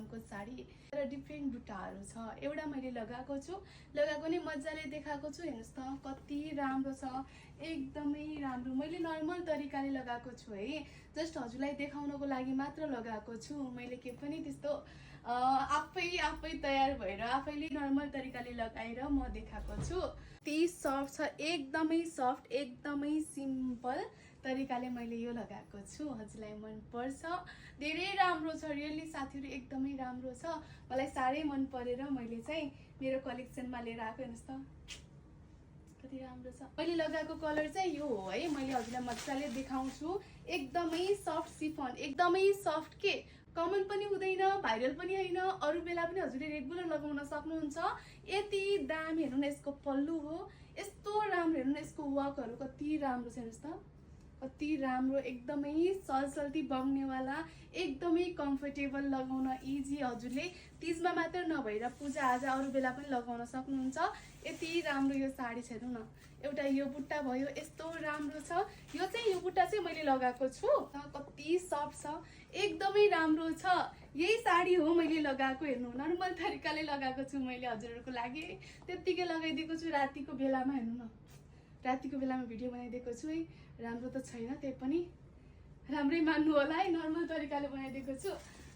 सिफनको साडी र डिफ्रेन्ट बुट्टाहरू छ। एउटा मैले लगाएको छु, लगाएको नै मजाले देखाएको छु। हेर्नुहोस् त कति राम्रो छ, एकदमै राम्रो। मैले नर्मल तरिकाले लगाएको छु है, जस्ट हजुरलाई देखाउनको लागि मात्र लगाएको छु। मैले के पनि त्यस्तो आफै तयार भएर आफैले नर्मल तरिकाले लगाएर म देखाएको छु। ती सफ्ट छ, एकदमै सफ्ट, एकदमै सिम्पल तरिकाले मैले यो लगाएको छु। हजुरलाई मन पर्छ, धेरै राम्रो छ, रियली साथीहरू एकदमै राम्रो छ। मलाई साह्रै मन परेर मैले चाहिँ मेरो कलेक्सनमा लिएर आएको। हेर्नुहोस् त कति राम्रो छ। मैले लगाएको कलर चाहिँ यो हो है, मैले हजुरलाई मजाले देखाउँछु। एकदमै सफ्ट सिफन, एकदमै सफ्ट के कमन पनि हुँदैन, भाइरल पनि होइन, अरू बेला पनि हजुरले रेगुलर लगाउन सक्नुहुन्छ। यति दामी। हेर्नु न यसको पल्लु हो, यस्तो राम्रो। हेर्नु न यसको वर्कहरू कति राम्रो छ। हेर्नुहोस् त कति राम्रो, एकदमै सलसल्ती बग्नेवाला, एकदमै कम्फर्टेबल, लगाउन इजी। हजुरले तीजमा मात्र नभएर पूजा आजा अरू बेला पनि लगाउन सक्नुहुन्छ। यति राम्रो यो साडी छ। हेर्नु न एउटा यो बुट्टा भयो, यस्तो राम्रो छ। यो चाहिँ यो बुट्टा चाहिँ मैले लगाएको छु, कति सफ्ट छ, एकदमै राम्रो छ। यही साडी हो मैले लगाएको। हेर्नु नर्मल तरिकाले लगाएको छु मैले हजुरहरूको लागि, त्यत्तिकै लगाइदिएको छु रातिको बेलामा। हेर्नु न रातिको बेलामा भिडियो बनाइदिएको छु है। राम्रो त छैन, त्यही पनि राम्रै मान्नु होला है, नर्मल तरिकाले बनाइदिएको छु,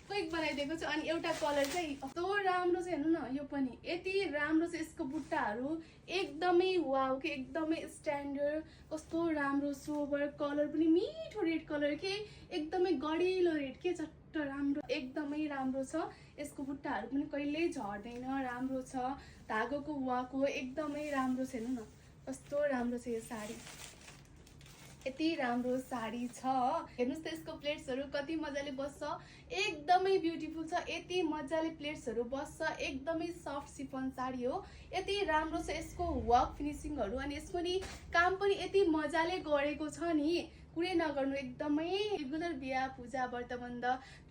क्विक बनाइदिएको छु। अनि एउटा कलर चाहिँ कस्तो राम्रो छ। हेर्नु न यो पनि यति राम्रो छ। यसको बुट्टाहरू एकदमै वाउ के, एकदमै स्ट्यान्डर्ड, कस्तो राम्रो सोबर, कलर पनि मिठो रेड कलर के, एकदमै गडिलो रेड के, चट्ट राम्रो, एकदमै राम्रो छ। यसको बुट्टाहरू पनि कहिल्यै झर्दैन, राम्रो छ। धागोको वाक हो, एकदमै राम्रो छ। हेर्नु न कस्तो राम्रो छ यो साडी, यति राम्रो साडी छ। हेर्नुहोस् त यसको प्लेट्सहरू कति मजाले बस्छ, एकदमै ब्युटिफुल छ। यति मजाले प्लेट्सहरू बस्छ, एकदमै सफ्ट सिफन साडी हो, यति राम्रो छ। यसको वर्क फिनिसिङहरू अनि यसको नि काम पनि यति मजाले गरेको छ नि, कुरै नगर्नु। एकदमै रेगुलर बिहा पूजा व्रतबन्ध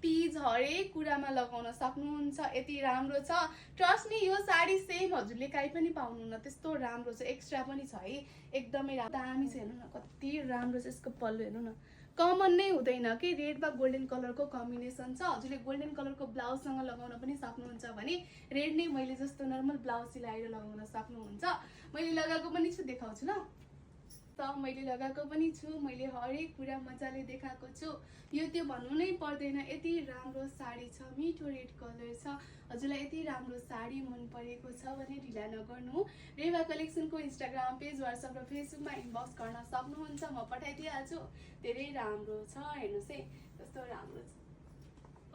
तीज हरेक कुरामा लगाउन सक्नुहुन्छ। यति राम्रो छ। ट्रस्ट मी यो साडी सेम हजुरले काहीँ पनि पाउनुहुन्न, त्यस्तो राम्रो छ। एक्स्ट्रा पनि छ है, एकदमै दामी छ। हेर्नु न कति राम्रो छ। यसको पल्लु हेर्नु न, कमन नै हुँदैन कि, रेड वा गोल्डन कलरको कम्बिनेसन छ। हजुरले गोल्डन कलरको ब्लाउजसँग लगाउन पनि सक्नुहुन्छ भने रेड नै मैले जस्तो नर्मल ब्लाउज सिलाएर लगाउन सक्नुहुन्छ। मैले लगाएको पनि छु, देखाउँछु ल त। मैले लगाएको पनि छु, मैले हरेक कुरा मजाले देखाएको छु। यो त्यो भन्नु नै पर्दैन, यति राम्रो साडी छ, मिठो रेड कलर छ। हजुरलाई यति राम्रो साडी मन परेको छ भने ढिला नगर्नु, रेवा कलेक्सनको इन्स्टाग्राम पेज, व्हाट्सएप र फेसबुकमा इनबक्स गर्न सक्नुहुन्छ, म पठाइदिइहाल्छु। धेरै राम्रो छ। हेर्नुहोस् है कस्तो राम्रो छ,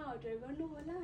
अर्डर गर्नु होला।